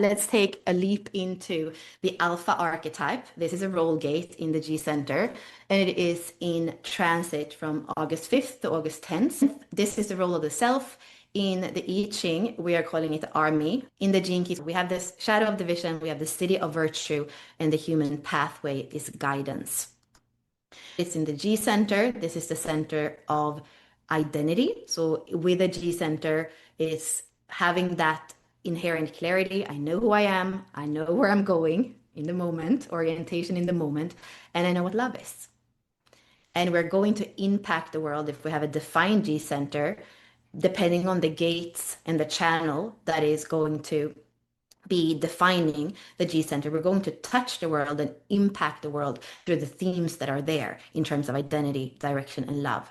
Let's take a leap into the Alpha archetype. This is a role gate in the G center, and it is in transit from August 5th to August 10th. This is the role of the self. In the I Ching, we are calling it the army. In the Gene Keys, we have this shadow of division, we have the city of virtue, and the human pathway is guidance. It's in the G center. This is the center of identity. So with the G center, it's having that inherent clarity. I know who I am. I know where I'm going in the moment, orientation in the moment, and I know what love is. And we're going to impact the world if we have a defined G center, depending on the gates and the channel that is going to be defining the G center. We're going to touch the world and impact the world through the themes that are there in terms of identity, direction, and love.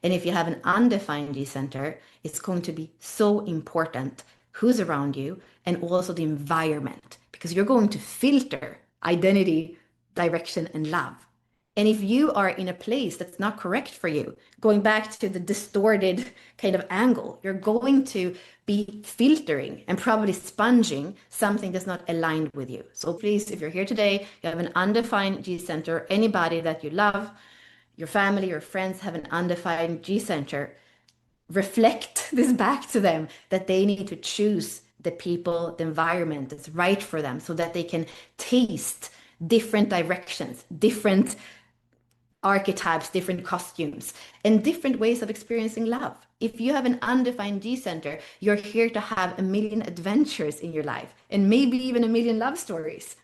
And if you have an undefined G center, it's going to be so important who's around you and also the environment, because you're going to filter identity, direction, and love. And if you are in a place that's not correct for you, going back to the distorted kind of angle, you're going to be filtering and probably sponging something that's not aligned with you. So please, if you're here today, you have an undefined G center, anybody that you love, your family, your friends have an undefined G center, reflect this back to them that they need to choose the people, the environment that's right for them so that they can taste different directions, different archetypes, different costumes, and different ways of experiencing love. If you have an undefined G center, you're here to have a million adventures in your life and maybe even a million love stories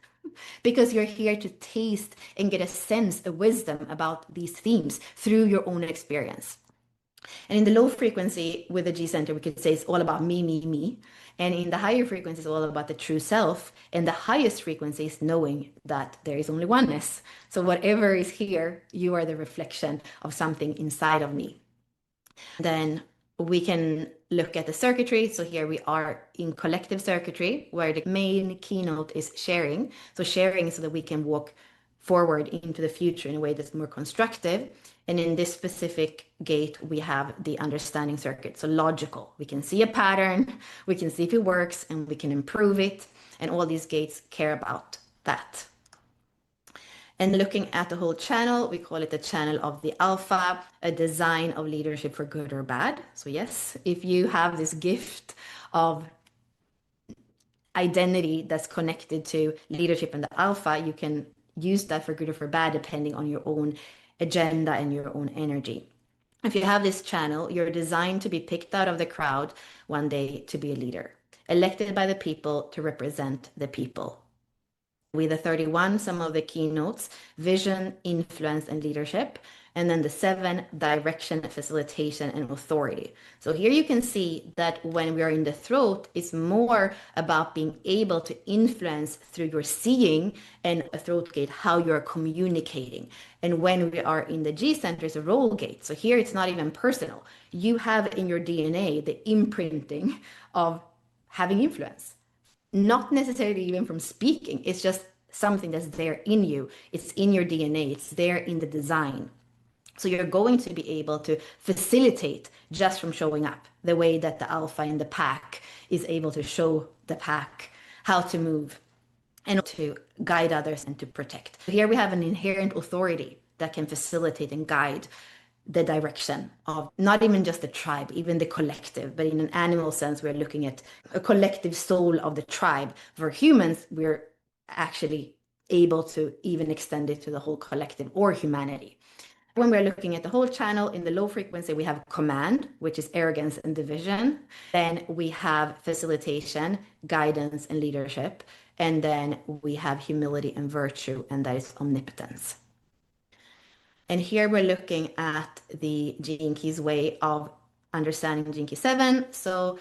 because you're here to taste and get a sense, a wisdom about these themes through your own experience. And in the low frequency with the G center, we could say it's all about me, me, me. And in the higher frequency, it's all about the true self. And the highest frequency is knowing that there is only oneness. So whatever is here, you are the reflection of something inside of me. Then we can look at the circuitry. So here we are in collective circuitry, where the main keynote is sharing. So sharing so that we can walk forward into the future in a way that's more constructive. And in this specific gate, we have the understanding circuit. So logical, we can see a pattern, we can see if it works, and we can improve it. And all these gates care about that. And looking at the whole channel, we call it the channel of the alpha, a design of leadership for good or bad. So yes, if you have this gift of identity that's connected to leadership and the alpha, you can use that for good or for bad, depending on your own agenda and your own energy. If you have this channel, you're designed to be picked out of the crowd one day to be a leader, elected by the people to represent the people. With the 31, some of the keynotes: vision, influence, and leadership. And then the 7, direction, facilitation, and authority. So here you can see that when we are in the throat, it's more about being able to influence through your seeing and a throat gate, how you're communicating. And when we are in the G center, it's a role gate. So here it's not even personal. You have in your DNA the imprinting of having influence. Not necessarily even from speaking, it's just something that's there in you. It's in your DNA, it's there in the design. So you're going to be able to facilitate just from showing up, the way that the alpha in the pack is able to show the pack how to move and to guide others and to protect. Here we have an inherent authority that can facilitate and guide the direction of not even just the tribe, even the collective, but in an animal sense, we're looking at a collective soul of the tribe. For humans, we're actually able to even extend it to the whole collective or humanity. When we're looking at the whole channel, in the low frequency, we have command, which is arrogance and division. Then we have facilitation, guidance, and leadership. And then we have humility and virtue, and that is omnipotence. And here we're looking at the Gene Keys way of understanding Gene Key 7. So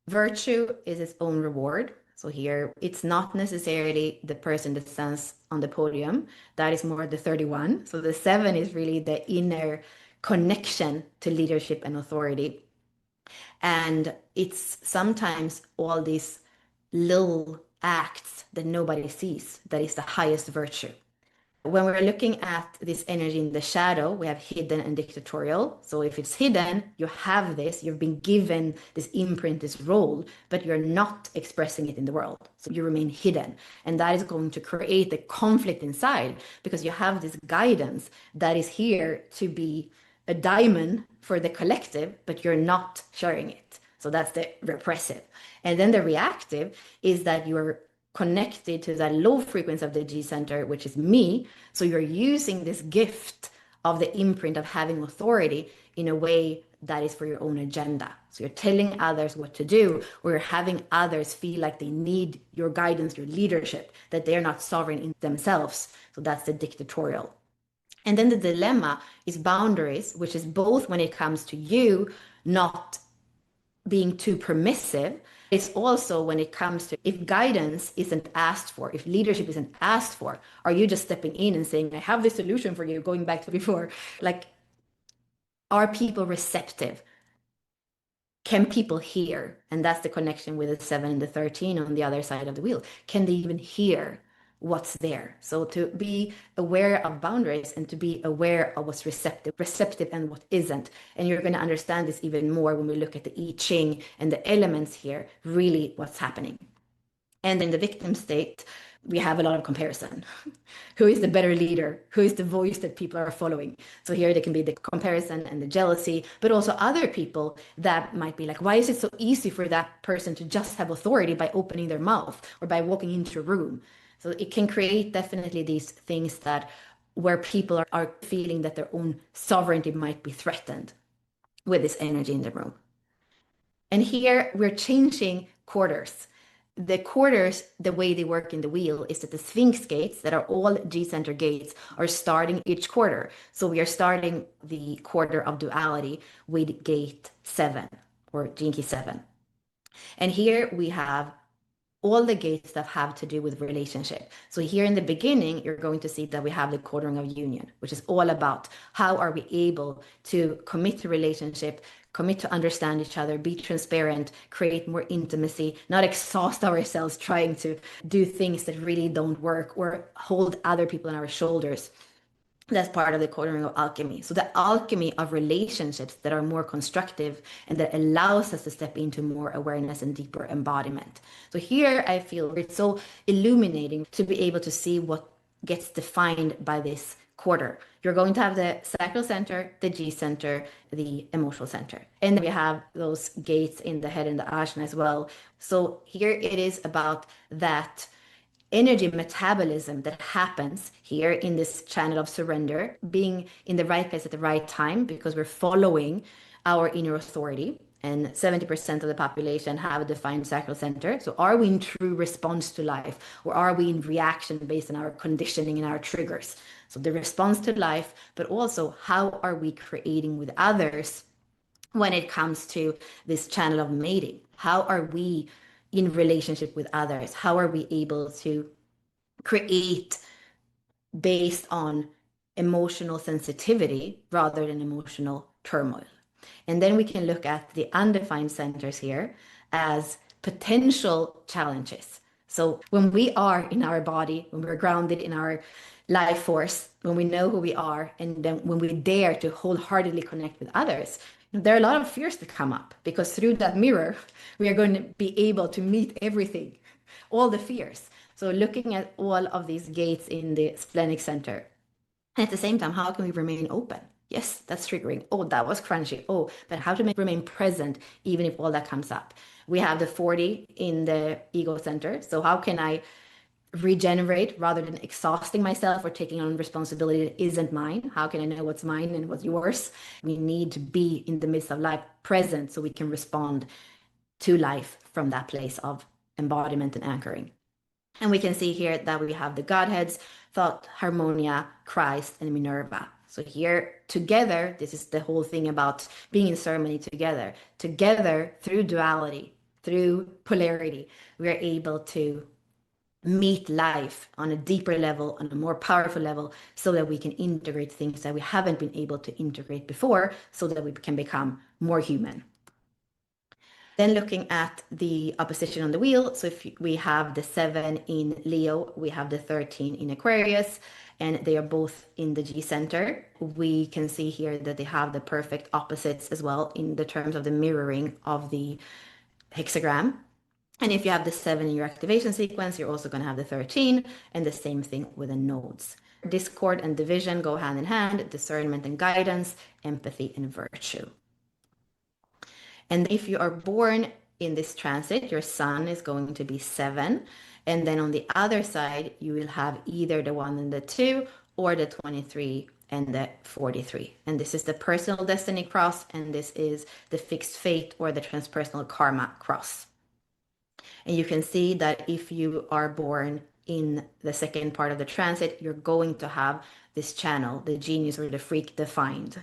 virtue is its own reward. So here, it's not necessarily the person that stands on the podium. That is more the 31. So the 7 is really the inner connection to leadership and authority. And it's sometimes all these little acts that nobody sees that is the highest virtue. When we're looking at this energy in the shadow, we have hidden and dictatorial. So if it's hidden, you have this, you've been given this imprint, this role, but you're not expressing it in the world. So you remain hidden. And that is going to create a conflict inside because you have this guidance that is here to be a diamond for the collective, but you're not sharing it. So that's the repressive. And then the reactive is that you're connected to that low frequency of the G center, which is me. So you're using this gift of the imprint of having authority in a way that is for your own agenda. So you're telling others what to do, or you're having others feel like they need your guidance, your leadership, that they're not sovereign in themselves. So that's the dictatorial. And then the dilemma is boundaries, which is both when it comes to you not being too permissive. It's also when it comes to if guidance isn't asked for, if leadership isn't asked for, are you just stepping in and saying, I have this solution for you, going back to before? Like, are people receptive? Can people hear? And that's the connection with the 7 and the 13 on the other side of the wheel. Can they even hear what's there? So to be aware of boundaries and to be aware of what's receptive and what isn't. And you're going to understand this even more when we look at the I Ching and the elements here, really what's happening. And in the victim state, we have a lot of comparison. Who is the better leader? Who is the voice that people are following? So here there can be the comparison and the jealousy, but also other people that might be like, why is it so easy for that person to just have authority by opening their mouth or by walking into a room? So it can create definitely these things that where people are feeling that their own sovereignty might be threatened with this energy in the room. And here we're changing quarters. The quarters, the way they work in the wheel is that the Sphinx gates that are all G center gates are starting each quarter. So we are starting the quarter of duality with gate 7 or Gene Key 7. And here we have all the gates that have to do with relationship. So here in the beginning, you're going to see that we have the quartering of union, which is all about how are we able to commit to relationship, commit to understand each other, be transparent, create more intimacy, not exhaust ourselves trying to do things that really don't work or hold other people on our shoulders. That's part of the quartering of alchemy. So the alchemy of relationships that are more constructive and that allows us to step into more awareness and deeper embodiment. So here I feel it's so illuminating to be able to see what gets defined by this quarter. You're going to have the sacral center, the G center, the emotional center. And we have those gates in the head and the ajna as well. So here it is about that energy metabolism that happens here in this channel of surrender, being in the right place at the right time because we're following our inner authority. And 70% of the population have a defined sacral center. So are we in true response to life or are we in reaction based on our conditioning and our triggers? So the response to life, but also how are we creating with others when it comes to this channel of mating? How are we in relationship with others? How are we able to create based on emotional sensitivity rather than emotional turmoil? And then we can look at the undefined centers here as potential challenges. So when we are in our body, when we're grounded in our life force, when we know who we are, and then when we dare to wholeheartedly connect with others, there are a lot of fears that come up because through that mirror, we are going to be able to meet everything, all the fears. So looking at all of these gates in the splenic center, and at the same time, how can we remain open? Yes, that's triggering. Oh, that was crunchy. Oh, but how to remain present even if all that comes up? We have the 40 in the ego center. So how can I regenerate rather than exhausting myself or taking on responsibility that isn't mine? How can I know what's mine and what's yours? We need to be in the midst of life present so we can respond to life from that place of embodiment and anchoring. And we can see here that we have the Godheads, Thought, Harmonia, Christ, and Minerva. So here together, this is the whole thing about being in ceremony together. Together, through duality, through polarity, we are able to meet life on a deeper level, on a more powerful level, so that we can integrate things that we haven't been able to integrate before, so that we can become more human. Then looking at the opposition on the wheel, so if we have the 7 in Leo, we have the 13 in Aquarius, and they are both in the G center. We can see here that they have the perfect opposites as well in the terms of the mirroring of the hexagram. And if you have the 7 in your activation sequence, you're also going to have the 13, and the same thing with the nodes. Discord and division go hand in hand, discernment and guidance, empathy and virtue. And if you are born in this transit, your sun is going to be 7. And then on the other side, you will have either the 1 and the 2 or the 23 and the 43. And this is the personal destiny cross, and this is the fixed fate or the transpersonal karma cross. And you can see that if you are born in the second part of the transit, you're going to have this channel, the genius or the freak defined.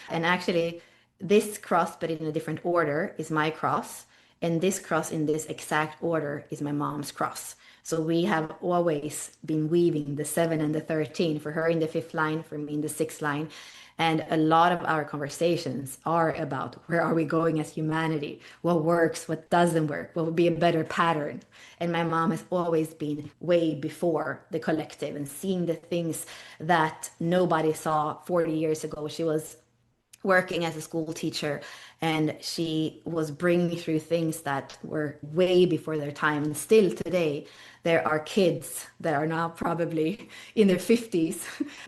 And actually, this cross, but in a different order, is my cross. And this cross in this exact order is my mom's cross. So we have always been weaving the 7 and the 13, for her in the 5th line, for me in the 6th line. And a lot of our conversations are about where are we going as humanity? What works? What doesn't work? What would be a better pattern? And my mom has always been way before the collective and seeing the things that nobody saw 40 years ago. She was working as a school teacher, and she was bringing through things that were way before their time. And still today, there are kids that are now probably in their 50s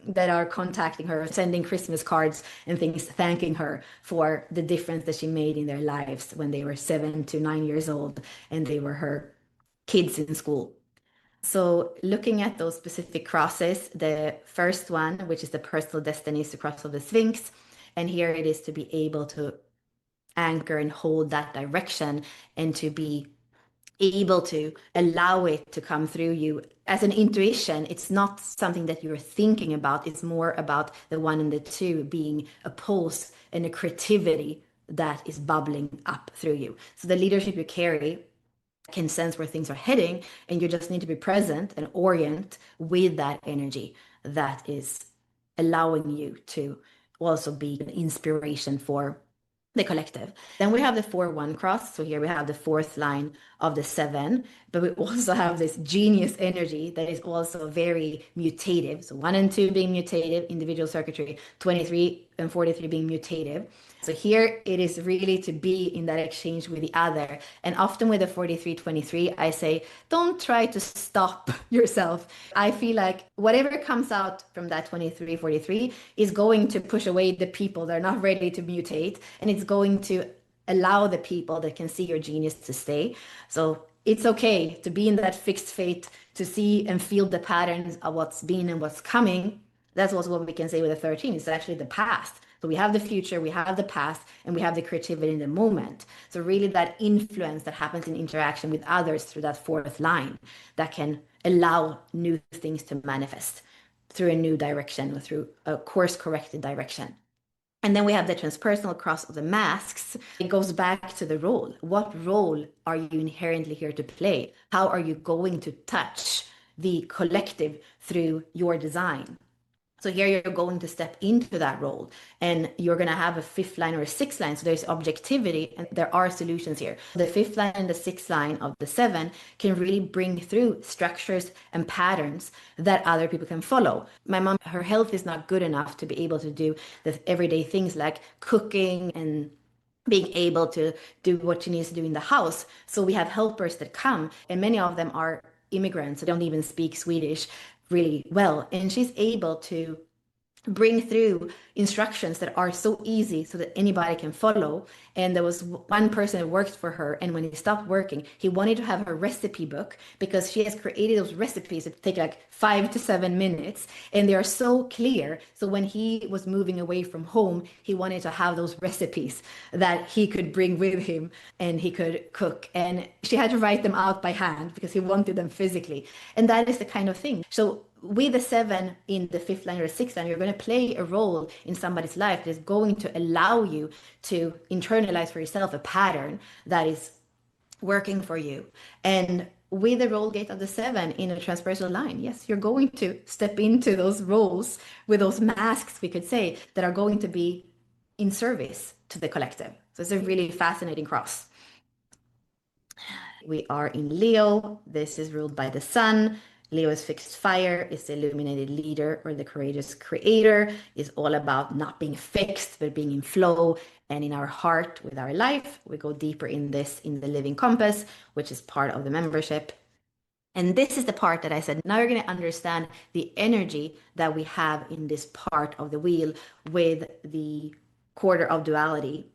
that are contacting her, sending Christmas cards and things, thanking her for the difference that she made in their lives when they were 7 to 9 years old and they were her kids in school. So looking at those specific crosses, the first one, which is the personal destiny, is the cross of the Sphinx. And here it is to be able to anchor and hold that direction and to be able to allow it to come through you as an intuition. It's not something that you're thinking about. It's more about the 1 and the 2 being a pulse and a creativity that is bubbling up through you. So the leadership you carry can sense where things are heading, and you just need to be present and orient with that energy that is allowing you to also be an inspiration for the collective. Then we have the 4-1 cross. So here we have the 4th line of the 7, but we also have this genius energy that is also very mutative. So 1 and 2 being mutative, individual circuitry, 23 and 43 being mutative. So here it is really to be in that exchange with the other. And often with the 43-23, I say, don't try to stop yourself. I feel like whatever comes out from that 23-43 is going to push away the people that are not ready to mutate. And it's going to allow the people that can see your genius to stay. So it's okay to be in that fixed fate, to see and feel the patterns of what's been and what's coming. That's also what we can say with the 13. It's actually the past. So we have the future, we have the past, and we have the creativity in the moment. So really that influence that happens in interaction with others through that 4th line that can allow new things to manifest through a new direction or through a course corrected direction. And then we have the transpersonal cross of the masks. It goes back to the role. What role are you inherently here to play? How are you going to touch the collective through your design? So here you're going to step into that role, and you're going to have a 5th line or a 6th line. So there's objectivity and there are solutions here. The 5th line and the 6th line of the 7 can really bring through structures and patterns that other people can follow. My mom, her health is not good enough to be able to do the everyday things like cooking and being able to do what she needs to do in the house. So we have helpers that come, and many of them are immigrants that don't even speak Swedish really well. And she's able to bring through instructions that are so easy so that anybody can follow. And there was one person that worked for her, and when he stopped working, he wanted to have her recipe book because she has created those recipes that take like 5 to 7 minutes, and they are so clear. So when he was moving away from home, he wanted to have those recipes that he could bring with him and he could cook. And she had to write them out by hand because he wanted them physically. And that is the kind of thing. So with the 7 in the 5th line or the 6th line, you're going to play a role in somebody's life that is going to allow you to internalize for yourself a pattern that is working for you. And with the role gate of the 7 in a transpersonal line, yes, you're going to step into those roles with those masks, we could say, that are going to be in service to the collective. So it's a really fascinating cross. We are in Leo. This is ruled by the sun. Leo is fixed fire, is the illuminated leader or the courageous creator, is all about not being fixed, but being in flow and in our heart with our life. We go deeper in this in the Living Compass, which is part of the membership. And this is the part that I said, now you're going to understand the energy that we have in this part of the wheel with the quarter of duality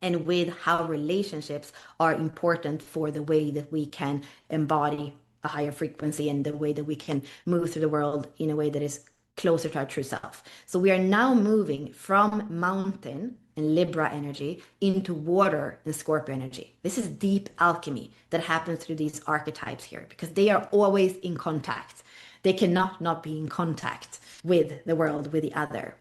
and with how relationships are important for the way that we can embody a higher frequency and the way that we can move through the world in a way that is closer to our true self. So we are now moving from mountain and Libra energy into water and Scorpio energy. This is deep alchemy that happens through these archetypes here because they are always in contact. They cannot not be in contact with the world, with the other.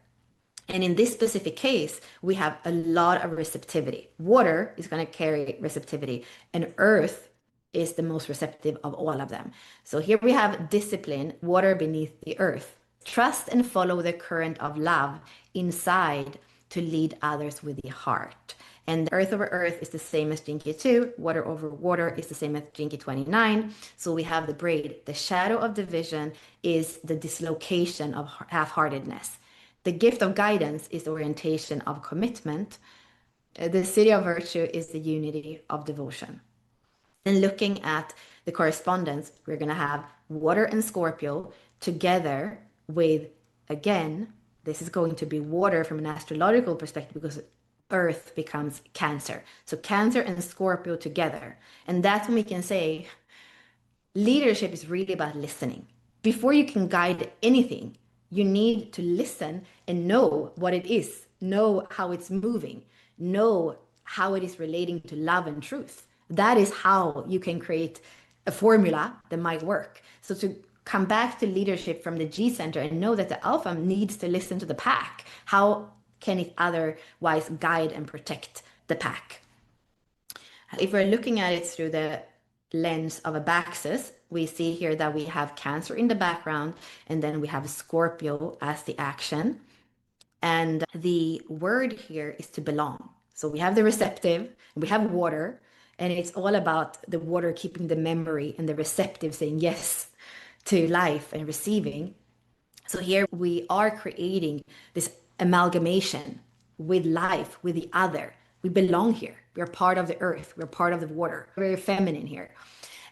And in this specific case, we have a lot of receptivity. Water is going to carry receptivity, and earth is the most receptive of all of them. So here we have discipline, water beneath the earth. Trust and follow the current of love inside to lead others with the heart. And earth over earth is the same as Jinki 2. Water over water is the same as Jinki 29. So we have the braid. The shadow of division is the dislocation of half-heartedness. The gift of guidance is the orientation of commitment. The city of virtue is the unity of devotion. And looking at the correspondence, we're going to have water and Scorpio together with, again, this is going to be water from an astrological perspective because Earth becomes Cancer. So Cancer and Scorpio together. And that's when we can say leadership is really about listening. Before you can guide anything, you need to listen and know what it is, know how it's moving, know how it is relating to love and truth. That is how you can create a formula that might work. So to come back to leadership from the G center and know that the alpha needs to listen to the pack. How can it otherwise guide and protect the pack? If we're looking at it through the lens of a Baxis, we see here that we have Cancer in the background, and then we have Scorpio as the action. And the word here is to belong. So we have the receptive, we have water, and it's all about the water keeping the memory and the receptive saying yes to life and receiving. So here we are creating this amalgamation with life, with the other. We belong here. We're part of the earth. We're part of the water. We're very feminine here.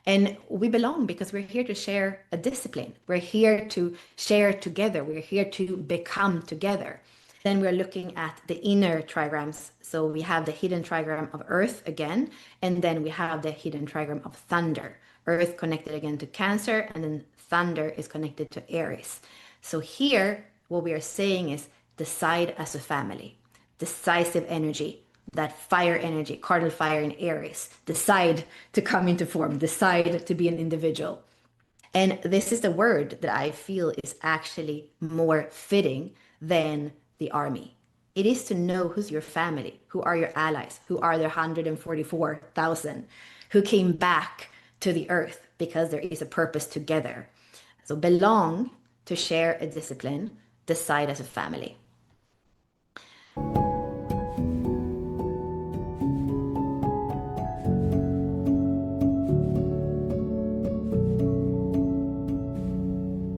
And we belong because we're here to share a discipline. We're here to share together. We're here to become together. Then we're looking at the inner trigrams. So we have the hidden trigram of Earth again, and then we have the hidden trigram of Thunder. Earth connected again to Cancer, and then Thunder is connected to Aries. So here, what we are saying is decide as a family. Decisive energy, that fire energy, cardinal fire in Aries. Decide to come into form, decide to be an individual. And this is the word that I feel is actually more fitting than the army. It is to know who's your family, who are your allies, who are the 144,000 who came back to the earth because there is a purpose together. So belong to share a discipline, decide as a family.